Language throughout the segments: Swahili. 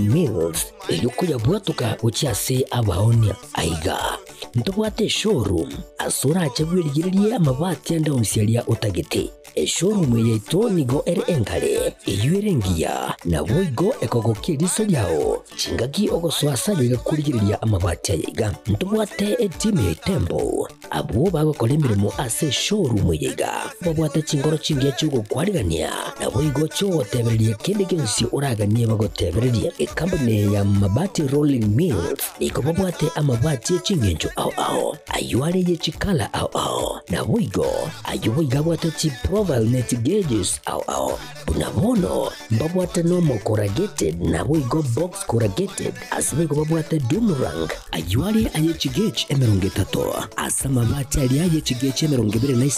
Mills yuko yabwatuka uchiase abaonia aiga ntubwate showroom asura achabwirigiririe amabati anda usialia utagiti showroom yeito nigo enkare iyuerengia na boigo ekogokiriso lyao chingaki ogoswasa ligakurigiria amabati aiga ntubwate team Tembo abo bagokora imirimo ase showroom yiga babwate chingoro chingia chugo kwarigania na boigo cyo tebererie kindi gensi uraganie bagotebererie company ya mabati rolling mills iko babwate amabati chingenjo ao ayuare ye chikala ao na boigo ayuiga bwate chi profile net gauges ao bunabono babwate normal corrugated na boigo box corrugated asibigo babwate Dumarang ayuare aye chigage emerongetato asama mabati alia ye chigage emerongibire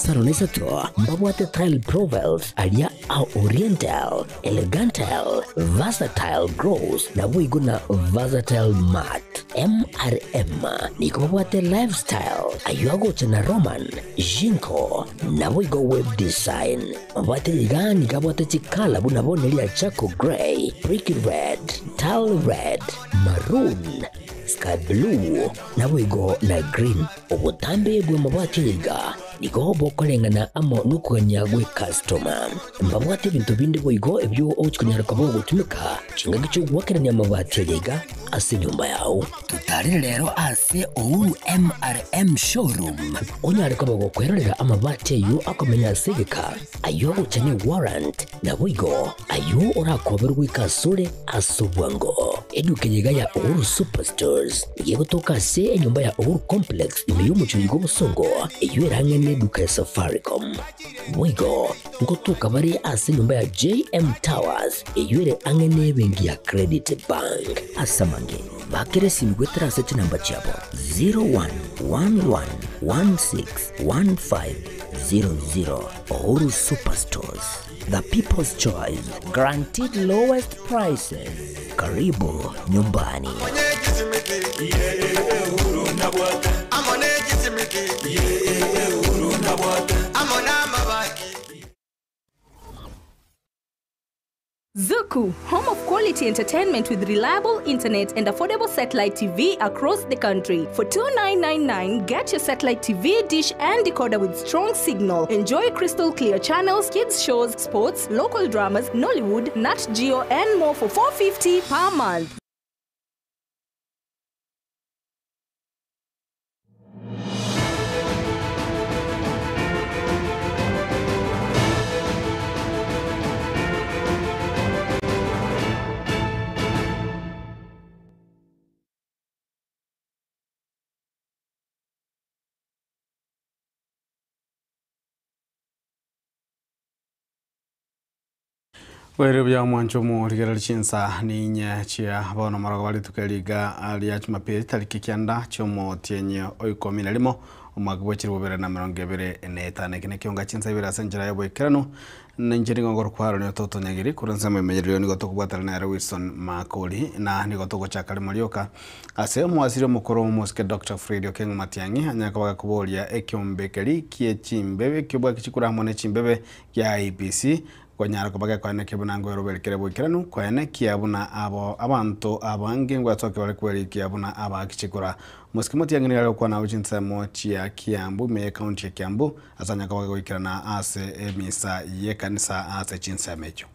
babwate tile profiles alia au oriental elegantal versatile gross na boigo na versatile mat MRM niko babwate lifestyle ayuago chana Roman Jinko na boigo web design babwate ligani kabwate chikala bunabone lia chako gray brick red tile red maroon sky blue na boigo na green obutambe gwe mabwate liga niko bokolengana amo nukuganya gwe customer mbabwate bintu bindi boigo ebyo ochikunyara kabo gutumika chinga gicho gwakeranya amabati liga ase nyumba yao tutari rero ase Ouru MRM showroom onyare kabo gukwerera amabati yo akomenya segeka ayo guchane warrant na boigo ayo orakoberwa ikasure asubwango eduke yiga ya Ouru Superstores yego toka se enyumba ya Ouru Complex imeyumucho yigo busongo iyo erangene duka ya Safaricom boigo ngotuka bari ase nyumba ya JM Towers iyo ere angene bengi ya Credit Bank asamange bakere simgwetera sete namba chabo 0111161500 Ouru Superstores, the people's choice, guaranteed lowest prices. Karibu nyumbani. Zuku, home of quality entertainment with reliable internet and affordable satellite TV across the country. For $29.99, get your satellite TV dish and decoder with strong signal. Enjoy crystal clear channels, kids shows, sports, local dramas, Nollywood, Nat Geo, and more for $4.50 per month. Were bya mwancho mu rigera chinsa ni nya chia bono marago bali tukeliga ali ya Jumapili tariki 9 chomo tienye oikomi na limo umwaka wa 2025 kine kionga chinsa ibira senjera yabo ikerano nanjiri ngoro kwaro ne toto nyagiri kuranza memeryo ni goto kubwatana na Wilson Makoli na ni goto gochakale Marioka ase mwasire mukoro muske Dr. Fred Okengo Matiangi anyaka baga kubolia ekyombekeli kie chimbebe kyobwa kichikura hamone chimbebe ya IPC Konyara kubaga kwa neke bunango roberekere bukiranu kwa neke abuna abo abantu abange ngwatoke bali kweli abuna abakichikura muskimoti yangene yalo kwa na uchinsa mochi ya Kiambu me county ya Kiambu asanya kubaga wikirana ase emisa ye kanisa ase chinsa mecho.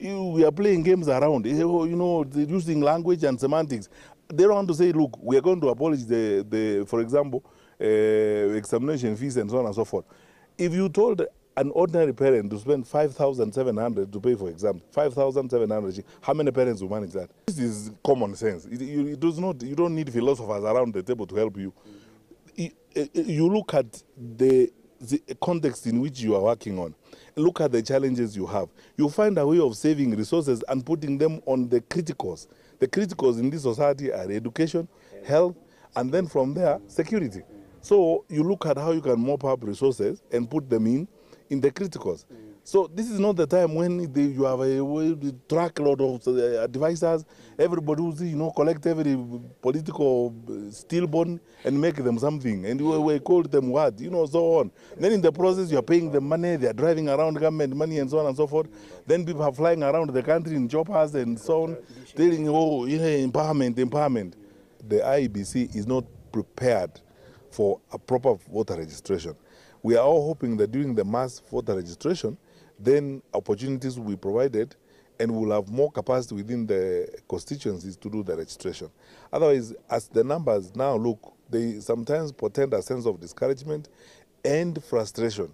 We are playing games around, you know, using language and semantics. They don't want to say, look, we are going to abolish the for example, examination fees and so on and so forth. If you told an ordinary parent to spend 5,700 to pay for exams, 5,700, how many parents will manage that? This is common sense. It does not. You don't need philosophers around the table to help you. You look at the context in which you are working on. Look at the challenges you have. You find a way of saving resources and putting them on the criticals. The criticals in this society are education, health, and then from there, security. So you look at how you can mop up resources and put them in the criticals. So this is not the time when you have a truckload of advisors, everybody who's, collect every political stillborn and make them something. And we call them what, so on. Then in the process, you're paying them money, they're driving around government money and so on and so forth. Then people are flying around the country in choppers and so on, telling, empowerment. The IEBC is not prepared for a proper voter registration. We are all hoping that during the mass voter registration, then opportunities will be provided and we'll have more capacity within the constituencies to do the registration. Otherwise, as the numbers now look, they sometimes portend a sense of discouragement and frustration,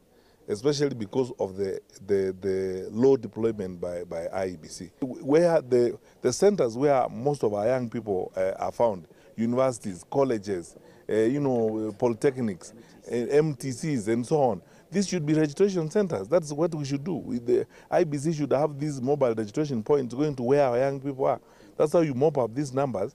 especially because of the low deployment by IEBC. Where the centers where most of our young people are found, universities, colleges, polytechnics, MTCs and so on, these should be registration centers. That's what we should do. The IBC should have these mobile registration points going to where our young people are. That's how you mop up these numbers.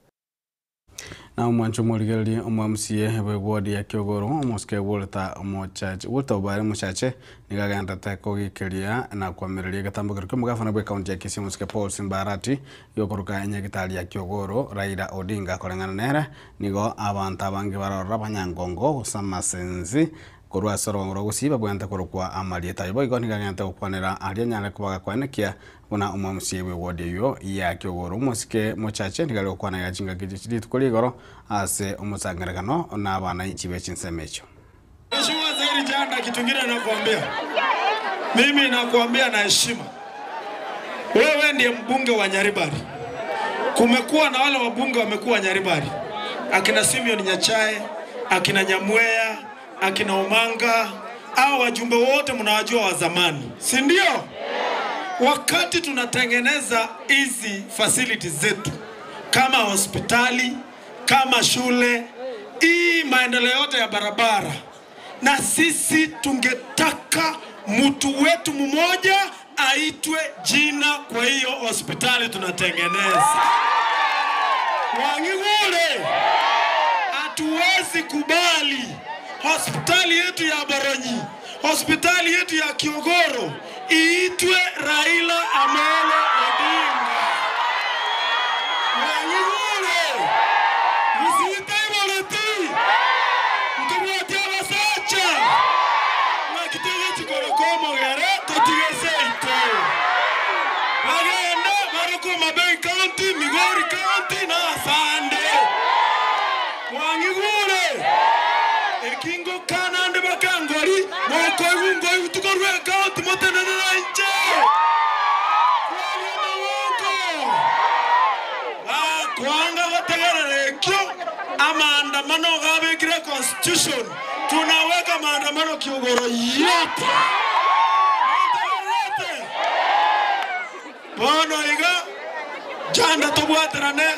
Na mwancho mwaligali MCA we ward ya Kiogoro moske wolta mochache wolta ubare mochache nigaganda ta kogikeria na kwamereria gatambo kiriko mugafana bwe county ya Kisii moske Paul Simbarati yokoruka enyagitali ya Kiogoro Raila Odinga korengana nere nigo abantu abangi barora banyangongo samasenzi korwa sorongoro gusiba bwenta korukwa amalieta ibo igoni gaganta ukwanera aria nyale kubaga kwanekia bona MCA we ward yo ya Kiogoro moske mochache ndigale ukwana ya jinga gijiri tukoligoro ase umusangarekano na abana ichibe chinsemecho. Mheshimiwa Zairi Janda, kitu kingine nakuambia. Mimi nakuambia na heshima. Wewe ndiye mbunge wa Nyaribari. Kumekuwa na wale wabunge wamekuwa Nyaribari. Akina Simeon Nyachae, akina Nyamweya, akina Omanga, hao wajumbe wote mnawajua wa zamani. Si ndio? Wakati tunatengeneza hizi facilities zetu kama hospitali, kama shule, hii maendeleo yote ya barabara, na sisi tungetaka mtu wetu mmoja aitwe jina kwa hiyo hospitali tunatengeneza. Wangigule, hatuwezi kubali hospitali yetu ya Boronyi, hospitali yetu ya Kiogoro iitwe Raila Amolo Odinga. Wangigule, msiite iboleti, mtubuatia wasacha, wakitege chikorokomo gare, totigese ito. Wagenda, Baroko Mabei County, Migori County, na Sande. Wangigule, Ekingo Kanande Bakangori, Moko Iwungo Utukorwe County, Motenene na Inche. Kwanga wategererekyo amaandamano gabekire constitution tunaweka maandamano Kiogoro yote bono iga Janda tobwaterane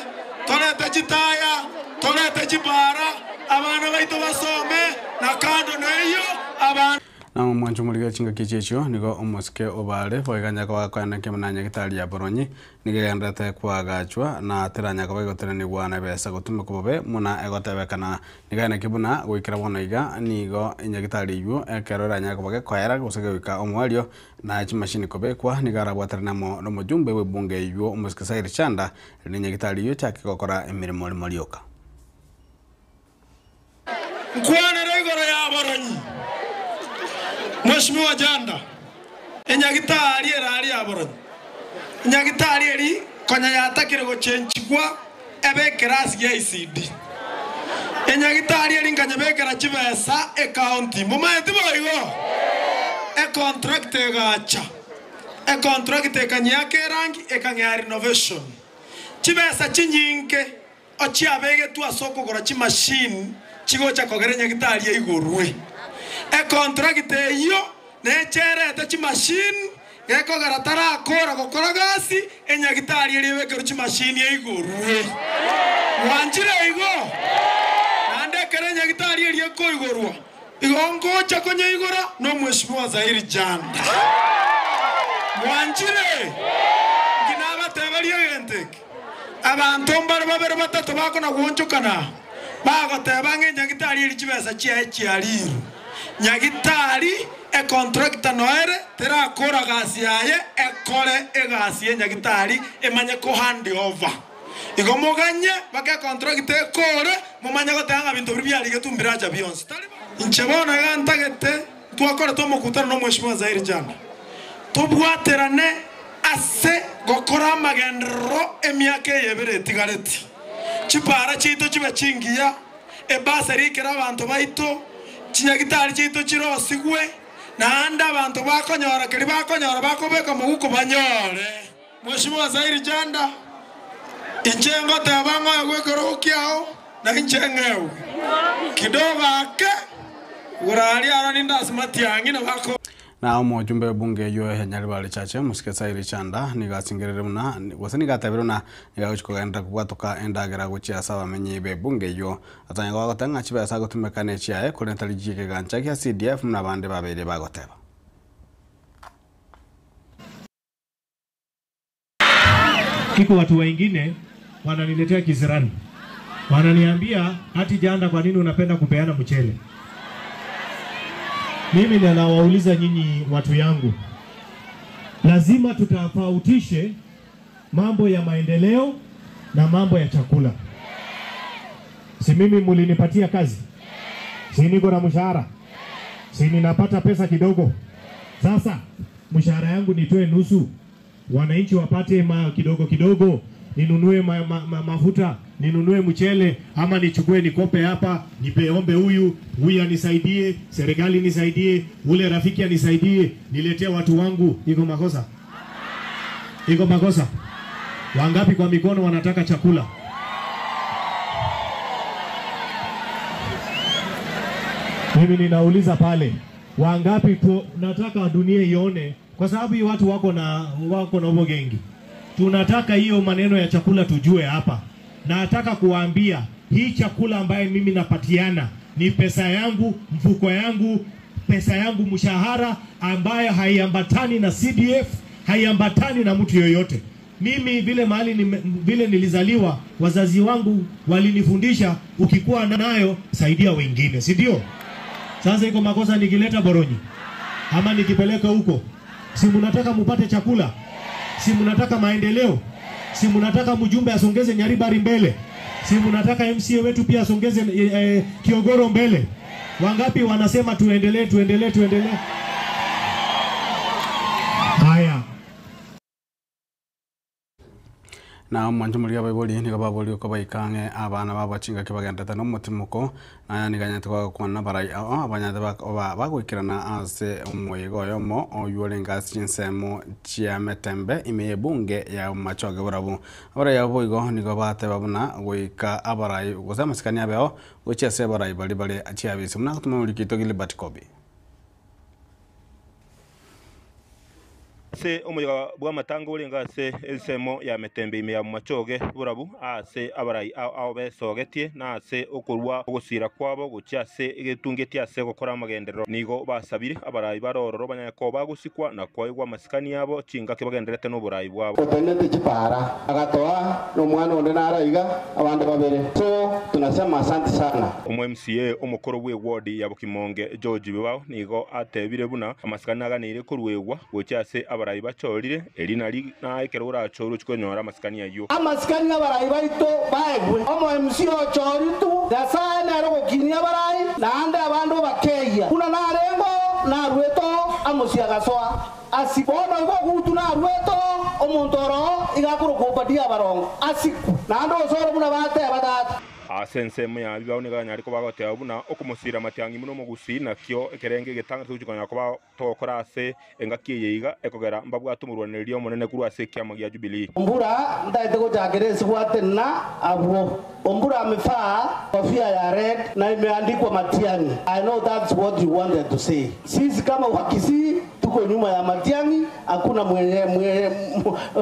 tolete chitaya tolete chibara abana baitu basome na kando neyo abana na mwancho muliga chinga kichecho nigo omoske obale boiganya kwa kana kemananya gitali ya Boronyi nigenda ta kwagachwa na teranya kwa goterani bwana besa gutuma kubobe muna egotebe kana nigana kibuna gwikira bona iga nigo inyagitali yu ekeroranya kwa kwaera gusege wika omwalio na chimashini kobe kwa nigara bwaterana mo no mujumbe we bunge yu omoske Zairi Janda ninyagitali yu chake kokora emirimo limolioka kwana regoro ya Boronyi. Mheshimiwa Janda, enyagitari erari ya Boronyi. Enyagitari eri konya yatakire gochenchigwa ebekera ya ICD. Enyagitari eri nganyabekera chibesa county. Mumaete boigo. Contract egacha. Contract ekanyake rangi ekanya renovation. Chibesa chinyinke ochiabege tu asoko gora chi machine chigocha kogera enyagitari ya igorwe. Contract eyo necherete chi machine eko garatara akora gokora gasi enyagitari eriwekero chi machine ya igorwe wanjire igo nande kere enyagitari erieko igorwa igongocha konya igora no Mheshimiwa Zairi Janda wanjire ginaba teberie gente abantu mbare babere batatu bakona gwonchukana bagoteba nge enyagitari eri chibesa chia chiariru Nyagitari contractor noere tera kora gasi yaye ekore egasi enyagitari emanye ko hand over igomoganye baka contractor ekore mumanye gotanga bintu byari getumbiraja bionse inchebona gantagete twakora tomukutana no mweshimwa Zaire jana tubwaterane ase gokora magendero emyake yebere tigareti chipara chito chibe chingiya ebasari kera abantu baito chinyagitari chito chirosigwe naanda abantu bakonyora keri bakonyora bakobeka muguko banyore mweshimwa Zaire janda inchengo tabango yagwekorokiao na inchengewe kidogo ake urali araninda smart yangi na bako na mujumbe bunge yo Nyaribari chache musike Zaire chanda nigasingerere muna wasani gatabiro na nigaguchikogenda kubwatuka endagera guchia sawa menye be bunge yo atanya gwagotanga chibe sa gutumekane chiae kurenta lijike gancha kya CDF muna bande babere bagoteba Kiko watu wengine wananiletea kisirani. Wananiambia hati janda kwa nini unapenda kupeana mchele? Mimi ninawauliza nyinyi watu yangu. Lazima tutafautishe mambo ya maendeleo na mambo ya chakula. Si mimi mulinipatia kazi? Si niko na mshahara? Si ninapata pesa kidogo? Sasa mshahara yangu nitoe nusu, wananchi wapate kidogo kidogo, ninunue mafuta, ninunue mchele, ama nichukue nikope hapa, nipeombe huyu anisaidie, serikali nisaidie, ule rafiki anisaidie, niletee watu wangu. Iko makosa? Iko makosa? Wangapi kwa mikono wanataka chakula? Mimi ninauliza pale, wangapi nataka dunia ione, kwa sababu hii watu wako na ubogengi. Tunataka hiyo maneno ya chakula tujue hapa. Nataka kuwaambia hii chakula ambaye mimi napatiana ni pesa yangu, mfuko yangu, pesa yangu mshahara ambayo haiambatani na CDF, haiambatani na mtu yoyote. Mimi vile nilizaliwa, wazazi wangu walinifundisha ukikuwa nayo saidia wengine, si ndio? Sasa iko makosa nikileta Boronyi ama nikipeleka huko? Si mnataka mupate chakula? Si mnataka maendeleo? Si mnataka mjumbe asongeze Nyaribari mbele? Si mnataka MCA wetu pia asongeze Kiogoro mbele? Wangapi wanasema tuendelee? Haya. na manjumulia baboli ni baboli ko baikange abana babachinga kibagendata no mutimuko na niganyate kwa kwana barai abanyate bagwikirana ase umuyego yomo oyurenga sinsemo chia metembe imebunge ya machoge burabu abara yabo igo nigo bate babuna gwika abarai gusema sikani abeo gochia se barai bali achia bisi muna kutumuli kitogile batikobi se omuyaga bwa matango urenga se ensemo ya metembe ime ya machoge burabu ase abarai ao besogetie na se okurwa ogusira kwabo gucha se igetungetia se gukora amagendero nigo basabire abarai barororo banyako bagusikwa na kwaigwa masikani yabo chinga kibagenderete no burai bwabo otenete chipara agatoa no mwana onde naraiga abande babere so tunasema asante sana MCA omukoro we ward ya Bukimonge George Bibao nigo atebire buna amasikani aganire kurwegwa gucha se abarai bachorire elinari na ekerura achoro chikonyora amasikani ayo amasikani abarai baito baegwe omo MCA choritu dasana ro gokinia abarai naande abandu bakeya kuna narengo na rweto amusia gasoa asibono go gutu na rweto omontoro igakuru kopadia abarongo asiku naando osoro muna bate abadata asense mya bibao ni ganya ariko bagote abuna okumusira matyangi muno mugusi nakyo ekerenge getanga tujikanya kuba tokora ase engakiye yiga ekogera mbabwa tumurwaniriyo monene kuru ase kya magia Jubilee ombura ndaite go jageresi gwatena abo ombura amefaa kofia ya red na imeandikwa Matiang'i. I know that's what you wanted to say. Sisi kama wakisi tuko nyuma ya Matiang'i, hakuna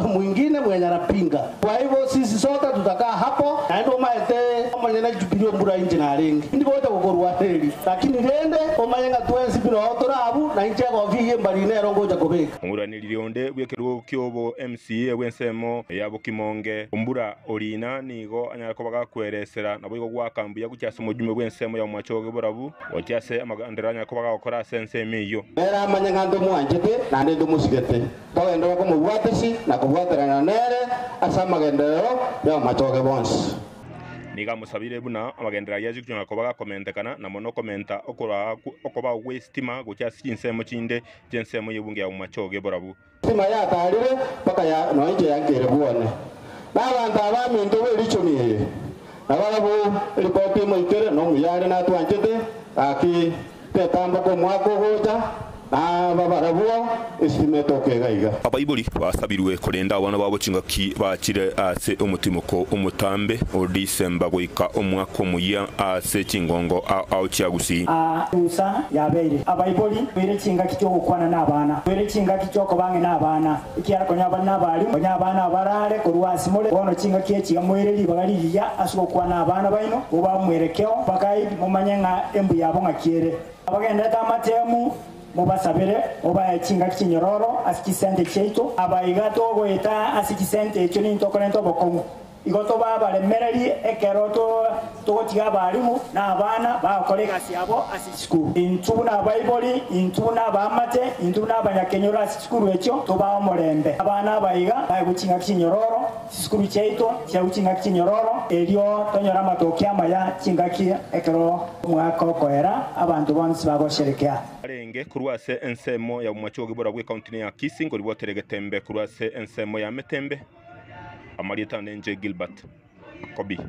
mwingine mwenye anapinga. Kwa hivyo sisi sote tutakaa hapo na ndio maete mwenye na Jubilee mbura inji na rengi ndi bote gukorwa heri, lakini rende omanyenga twensi bino otorabu na inje go viye mbali nero ngoja kubeka umuraniri rionde bwekerugo kyobo MCA wensemo yabo Kimonge umbura orina nigo anyara ko bagakweresera nabo igo gwakambuya gucyasa umujume wensemo ya mwachoge burabu wacyase amaganderanya ko bagakora sense miyo era amanyenga ndo mwanjete na ndo musigete togenda ko mubwatisi na kubwaterana nere asamagendero ya mwachoge bonse niga musabire buna amagendera yaje kunyanga ko bagakomentekana na mono komenta okoba westima gucyasi insemo kinde jensemo yebunge ya mwachoge burabu sima ya tarire paka ya noije yankere buone n'abantu abaminto werichomiye nababo ripoti mo itere no muyare na twanjete aki tetambo ko mwako hoja babarabuo isimetoke gaiga abayibuli basabirwe kurenda abana babo cingaki bakire ase umutimoko umutambe o December goika omwaka muya ase cingongo au cyagusi usa yabeire abayibuli bere cingaki cyo gukwana n'abana bere cingaki cyo kobange n'abana ikiara konya abana bali konya abana barare kurwasi mole bono cingaki ekiga mwireri bagaliya asuko kwana abana baino uba mwerekeo bakai mumanyenga embu yabo ngakiere abagenda tamatemu mubasabire oba chinga kinyororo asikisente cheito abayiga togo eta asikisente echo ni tokolento bokongo igoto baba lemereri ekeroto togotiga balimu na abana bakoleka siabo asisiku intuna baiboli intuna bamate intuna abanyakenyoro asisikuru echo toba omorembe abana bayiga baguchinga kinyororo sisikuru cheito cyaguchinga kinyororo elio tonyora matoki amaya chingaki ekero mwaka koera abantu bonse bagosherekea arenge kurwase ensemo ya mwachoge bora bwe county ya Kisingo riboterege tembe kurwase ensemo ya Metembe Amarieta Nenje Gilbert Kobi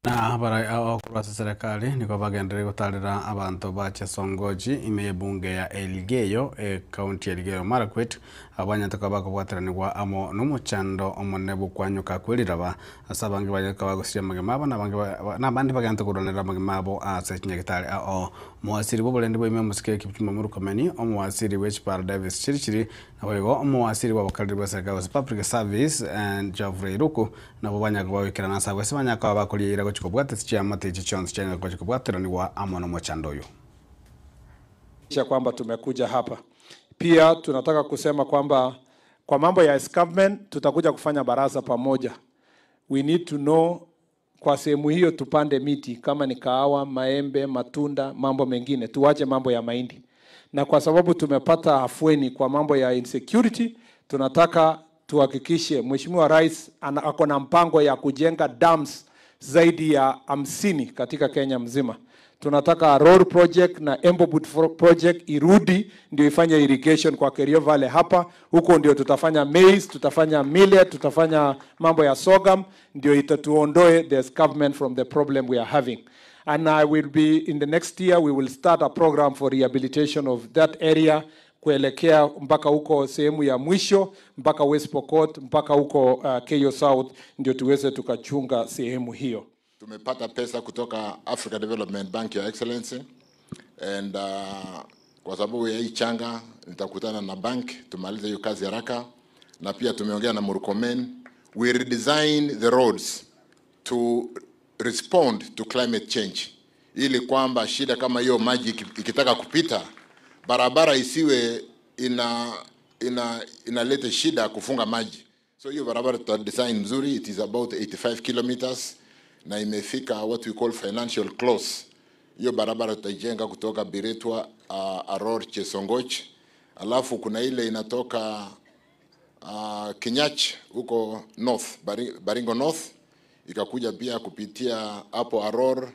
na bara okurwasa serikali niko bagendere gutarira abantu bache songoji ime bunge ya Elgeyo county ya Elgeyo Marakwet abanyataka bakobwateranirwa amo n'umuchando omonebu kwanyuka kwirira asabangi banyaka bagusira magemabo nabandi baganta kuronera magemabo ase kinyagitari muwasiri b'obulendi bw'ime musike Kipchumba Murkomen omuwasiri w'Echipara Davis Chirichiri nabo omuwasiri w'abakaliri bwa serikali Public Service and Geoffrey Ruku nabo banyaka bawikira nasabwe sibanyaka bakolira chikobwate chiamate chichonzi chenye kwa chikobwateranirwa amo n'umuchando uyu kwamba tumekuja hapa. Pia tunataka kusema kwamba kwa mambo ya escarpment tutakuja kufanya baraza pamoja. We need to know kwa sehemu hiyo tupande miti kama ni kahawa, maembe, matunda, mambo mengine. Tuache mambo ya mahindi. Na kwa sababu tumepata afueni kwa mambo ya insecurity, tunataka tuhakikishe Mheshimiwa Rais ako na mpango ya kujenga dams zaidi ya 50 katika Kenya mzima. Tunataka road project na Embobut project irudi ndio ifanye irrigation kwa Kerio Valley hapa. Huko ndio tutafanya maize, tutafanya millet, tutafanya mambo ya sorghum ndio itatuondoe the government from the problem we are having. And I will be in the next year we will start a program for rehabilitation of that area kuelekea mpaka huko sehemu ya mwisho mpaka West Pokot mpaka huko Keyo South ndio tuweze tukachunga sehemu hiyo. Tumepata pesa kutoka Africa Development Bank ya Excellency and kwa sababu ya hii changa nitakutana na bank tumalize hiyo kazi haraka na pia tumeongea na Murkomen. We redesign the roads to respond to climate change ili kwamba shida kama hiyo maji ikitaka kupita barabara isiwe inaleta shida kufunga maji. So hiyo barabara tuta design mzuri. It is about 85 kilometers na imefika what we call financial close. Hiyo barabara tutajenga kutoka Biretwa Aror Chesongoch. Alafu kuna ile inatoka Kinyach huko north, Baringo North, ikakuja pia kupitia hapo Aror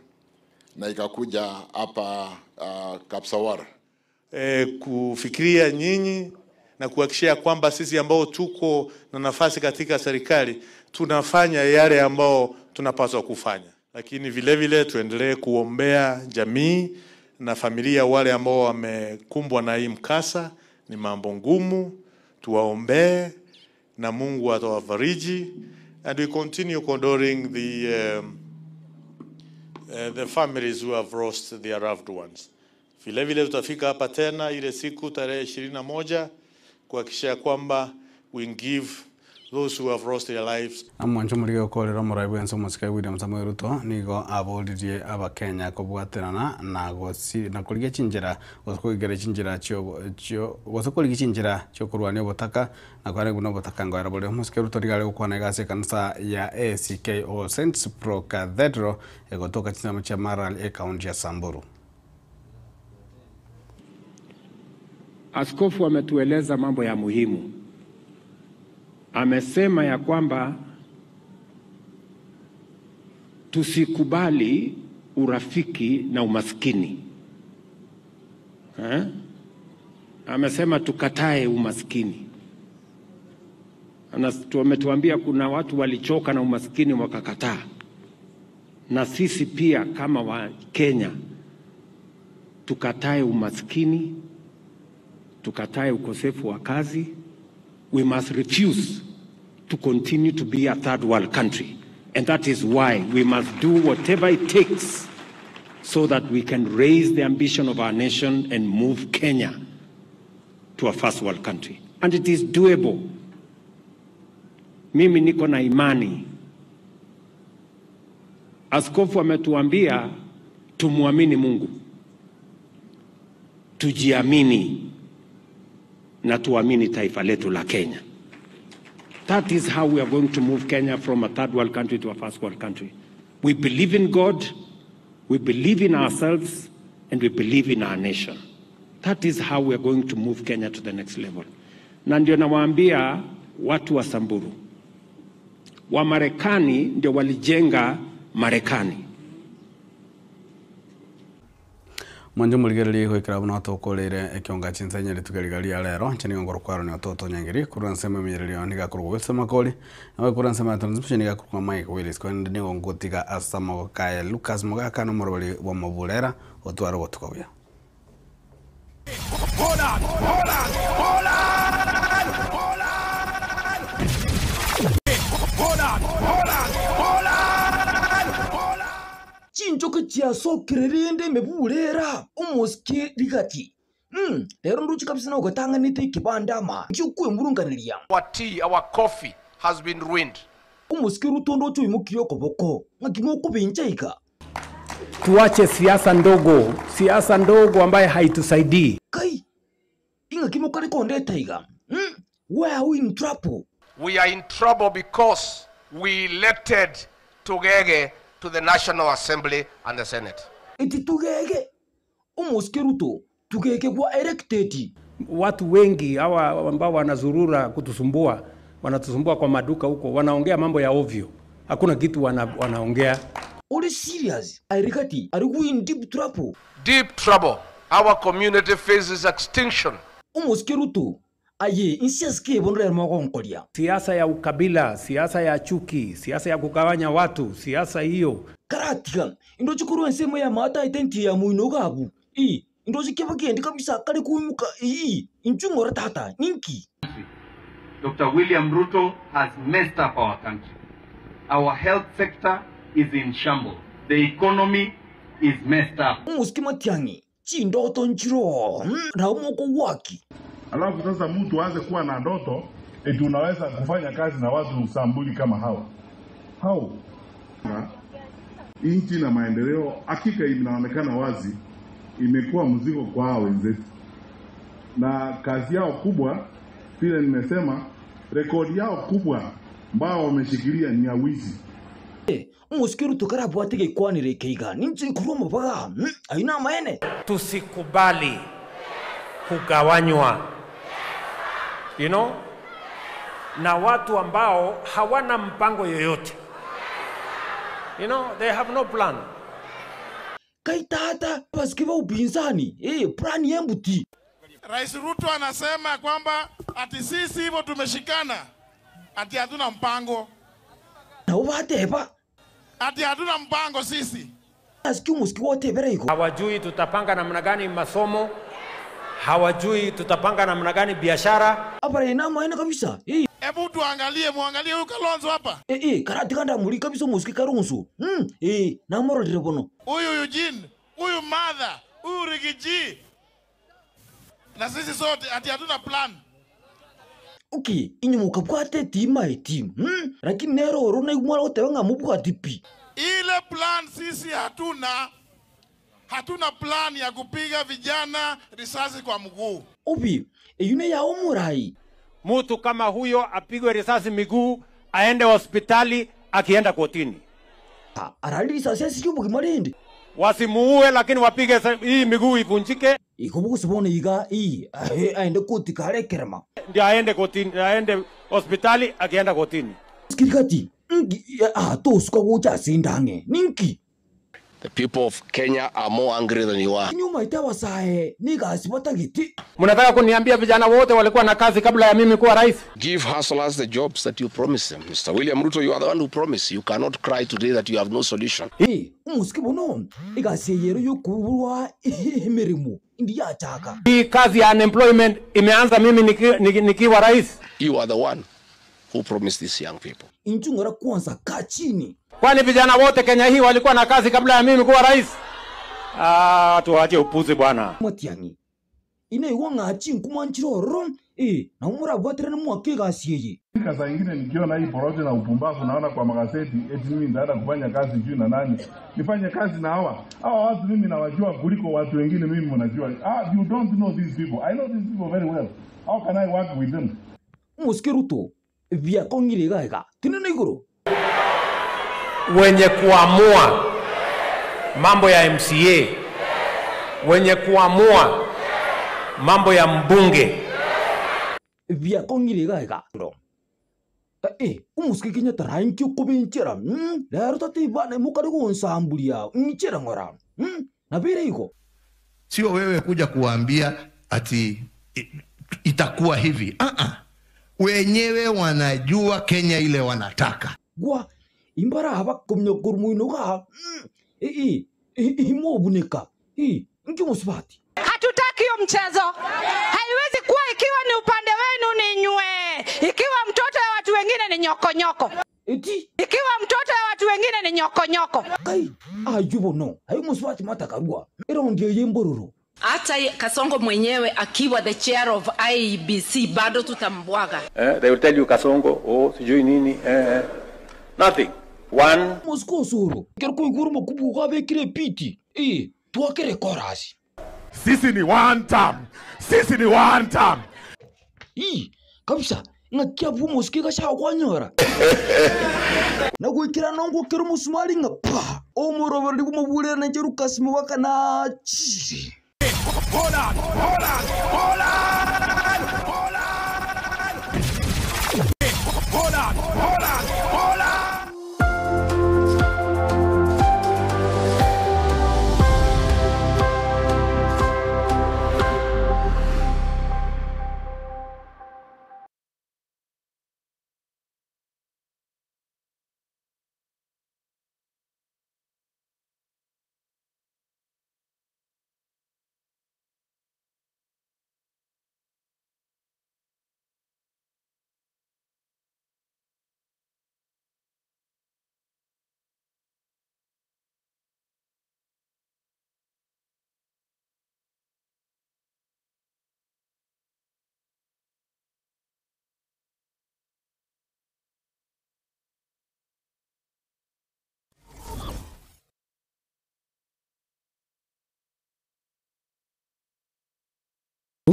na ikakuja hapa Kapsawar. Kufikiria nyinyi na kuhakikisha kwamba sisi ambao tuko na nafasi katika serikali tunafanya yale ambao tunapaswa kufanya. Lakini vile vile tuendelee kuombea jamii na familia wale ambao wamekumbwa na hii mkasa. Ni mambo ngumu, tuwaombee na Mungu atawafariji. And we continue condoling the families who have lost their loved ones. Vile vile tutafika hapa tena ile siku tarehe 21 kuhakikisha kwamba we give those who have lost their lives. Amwancho muri gukorera muraibu enso musika William Samoei Ruto nigo abolirie aba Kenya kubwaterana na gosi na kurigia chinjira gosokugera chinjira cyo gosokurigia chinjira cyo kurwania butaka na kware guno butaka ngwara bole musika Ruto rigale gukwana gase kanisa ya ACK All Saints Pro Cathedral egotoka chinama cha Maralal county ya Samburu. Askofu ametueleza mambo ya muhimu. Amesema ya kwamba tusikubali urafiki na umaskini. Amesema tukatae umaskini. Ametuambia kuna watu walichoka na umaskini wakakataa. Na sisi pia kama wa Kenya tukatae umaskini, tukatae ukosefu wa kazi. We must refuse to continue to be a third world country. And that is why we must do whatever it takes so that we can raise the ambition of our nation and move Kenya to a first world country. And it is doable. Mimi niko na imani. Askofu ametuambia tumuamini Mungu, tujiamini na tuamini taifa letu la Kenya. That is how we are going to move Kenya from a third world country to a first world country. We believe in God, we believe in ourselves, and we believe in our nation. That is how we are going to move Kenya to the next level. Na ndio nawaambia watu wa Samburu, wa Marekani ndio walijenga Marekani. Mwanjo muligereri hoikira buno tokolere ekionga chinsanya litugarigaria lero chani ngoro kwaro ni ototo nyangiri kuransema mirelio niga kurugwesa makoli nawe kuransema transmission niga kurwa Mike Willis kwende ni ngotiga asama kaya Lucas Mogaka no morobali wa mabulera otwaro gotukawya. Chinchoka chia sokirerende mebulera umuski rigati. Lero nduchi kabisa na ugatanga nite kibandama. Nkyukwe murunganiria. Our tea, our coffee has been ruined. Umuski Ruto cho imukio koboko. Ngakimo kubinchaika. Tuache siasa ndogo ambaye haitusaidii. Kai. Ingakimo kare konde taiga. Why are we in trouble? We are in trouble because we elected Tugege to the National Assembly and the Senate. Eti Tugege. Umuski Ruto. Tugege kwa elected. Watu wengi hawa ambao wanazurura kutusumbua, wanatusumbua kwa maduka huko, wanaongea mambo ya ovyo. Hakuna kitu wanaongea. Are serious? Airikati, are we in deep trouble? Deep trouble. Our community faces extinction. Umuski Ruto. Aye, insiaske bondre moko nkolia. Siasa ya ukabila, siasa ya chuki, siasa ya kugawanya watu, siasa hiyo. Karatika, indochi kuru nsemo ya mata identi ya muinogabu. Indochi kebagende kabisa kale kuimuka. Inchungora tata, ninki. Dr. William Ruto has messed up our country. Our health sector is in shambles. The economy is messed up. Umuski matiangi, chindoto nchiro, na umoko waki. Alafu sasa mtu aanze kuwa na ndoto eti unaweza kufanya kazi na watu Sambuli kama hawa. Hao nchi na maendeleo hakika inaonekana wazi imekuwa mzigo kwa hao wenzetu. Na kazi yao kubwa vile nimesema, rekodi yao kubwa ambao wameshikilia ni ya wizi. Umusikiru tukarabu atege kwanire keiga ninchi kuroma baga aina maene. Tusikubali kugawanywa, na watu ambao hawana mpango yoyote. They have no plan. Kaitata paskiva upinzani, plan yembuti. Rais Ruto anasema kwamba ati sisi hivyo tumeshikana, ati hatuna mpango. Na ubateba. Ati hatuna mpango sisi. Aski wote bereko. Hawajui tutapanga namna gani masomo. Hawajui tutapanga namna gani biashara. Abare na maana kabisa. Hebu muangalie huyu Kalonzo hapa. Karati kanda muri kabisa muski karunsu. Na moro direbono. Huyu Eugene, huyu Mother, huyu Rigiji na sisi sote ati hatuna plan. Okay, inyumuka bwate team team. Lakini nero orona igumara utewanga mubwa tipi. Ile plan sisi hatuna plan ya kupiga vijana risasi kwa mguu. Obi, yune ya umurai. Mtu kama huyo apigwe risasi miguu, aende hospitali, akienda kotini. Arali risasi asijubu kimarindi. Wasimuue lakini wapige hii miguu ivunjike. Ikubuku sibone iga aende koti kare kerema. Ndio aende kotini, aende hospitali, akienda kotini. Skirikati, tosuka kucha sindange. Ninki. The people of Kenya are more angry than you are. Nyuma itawa sae, niga asipata giti. Mnataka kuniambia vijana wote walikuwa na kazi kabla ya mimi kuwa rais? Give hustlers the jobs that you promised them. Mr. William Ruto, you are the one who promised. You cannot cry today that you have no solution. Umusikibo no. Iga seyero yukuwa merimu. Indi ya chaka. Hii kazi ya unemployment imeanza mimi nikiwa rais. You are the one who promised these young people. Inchungora kwanza kachini. Kwani vijana wote Kenya hii walikuwa na kazi kabla ya mimi kuwa rais? Tuache upuzi bwana. Matiangi. Ine iwanga achin kumanchiro ron. Na umura votere na mwakega asiyeye. Saa ingine nikiona hii porojo na upumbavu naona kwa magazeti eti mimi ndaenda kufanya kazi juu na nani. Nifanye kazi na hawa watu mimi nawajua kuliko watu wengine mimi mnajua. You don't know these people. I know these people very well. How can I work with them? Muskiruto. Via kongire gaega. Tinene iguru. Wenye kuamua mambo ya MCA, wenye kuamua mambo ya mbunge. Via kongire gaega. Umuski kinya taranki kubenchera. Lero tati bana mukari kuonsambulia. Nchera ngora. Na vile iko. Sio wewe kuja kuambia ati itakuwa hivi. Wenyewe wanajua Kenya ile wanataka. Gwa imbara haba kumnyokurmu inoga. Imobunika. Nki musibati. Hatutaki hiyo mchezo. Haiwezi kuwa ikiwa ni upande wenu ni nywe. Ikiwa mtoto ya watu wengine ni nyokonyoko. Ikiwa mtoto ya watu wengine ni nyokonyoko. Kai, ajubo no. Hayo musibati matakarua. Ero ndio yembororo. Hata Kasongo mwenyewe akiwa the chair of IEBC bado tutambwaga. They will tell you Kasongo, sijui nini. Nothing. One. Mosko suru. Kerko iguru makubu kwa bekire piti. Tuakere korasi. Sisi ni one term. Sisi ni one term. Kabisa. Ngakia bu moski ka sha kwanyora. Na kuikira nongo kero musumali nga pa. Omoro ndi kumubulira na jeru kasimo wakana chi. Hold on.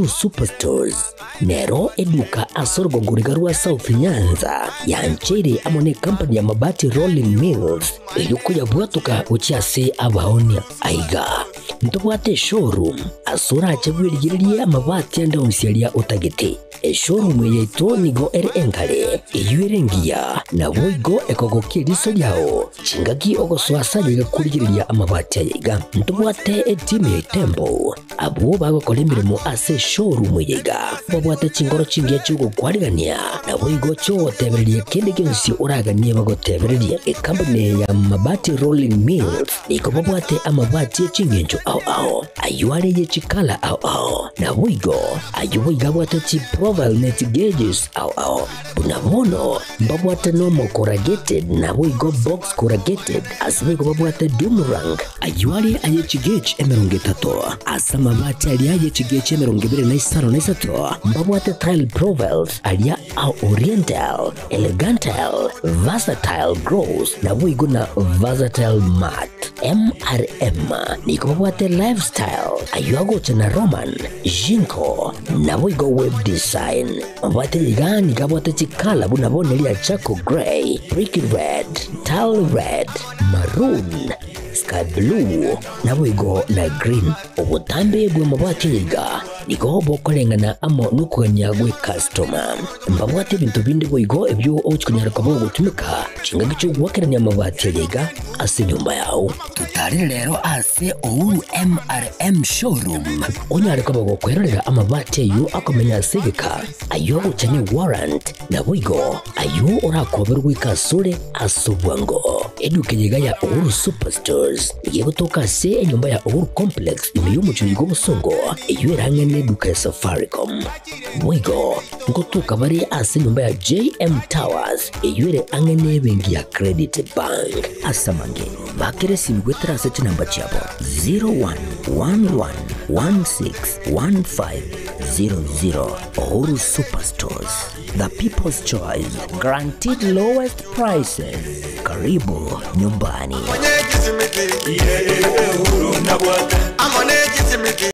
Superstores Nero eduka asorgo ngurigarua South Nyanza yanchere amone company ya mabati Rolling Mills eyukuya bwatuka uchiase abaonia aiga ntobwate showroom asura achebwirigirie amabati anda usialia utagete showroom yeito nigo enkale eyuerengia na boigo ekogokiriso yao chingaki ogoswasa yegakurigiria amabati aiga ntobwate etime tembo abo bagokora imirimo ase showroom yiga babwate chingoro chingia chugo kwarigania na boigo cho tebereria kende kensi uraganie bagotebereria company ya mabati rolling mills niko babwate amabati chingenjo au ayuare ye chikala au na boigo ayuiga bwate chi profile net gauges au bunamono babwate normal corrugated na boigo box corrugated asibe babwate Dumarang ayuare aye chigage emerongetato asama bati aliaye chigage emerongibere na isaro na isato babwate tile profiles alia au oriental elegantal versatile grows na boigo na versatile mat MRM niko babwate lifestyle ayuago chana Roman Jinko na boigo web design babwate ligani kabwate chikala bunabone lia chako gray brick red tile red maroon sky blue na boigo na green obutambe bwe mabwate liga niko bokolengana amo nukugania gwe customer mbabwate bintu bindi boigo ebyo ochikunyara kabo gutumika chinga gicho gwakerania mabwate liga ase nyumba yao tutari lero ase Uhuru MRM showroom onyare kabo gukwerera amabwate yu akomenya segeka ayo uchanye warrant na boigo ayo orakoberwa ikasure asubwango eduke yiga ya Uhuru Superstores yegotoka se enyumba ya Uhuru Complex imiyumu chuyigo busongo iyo erangene duka ya Safaricom boigo ngotuka bari ase nyumba ya JM Towers iyo ere angene bengi ya Credit Bank asamange bakere simgwetera sete namba chabo 0111161500 Uhuru Superstores, the people's choice, guaranteed lowest prices. Karibu nyumbani.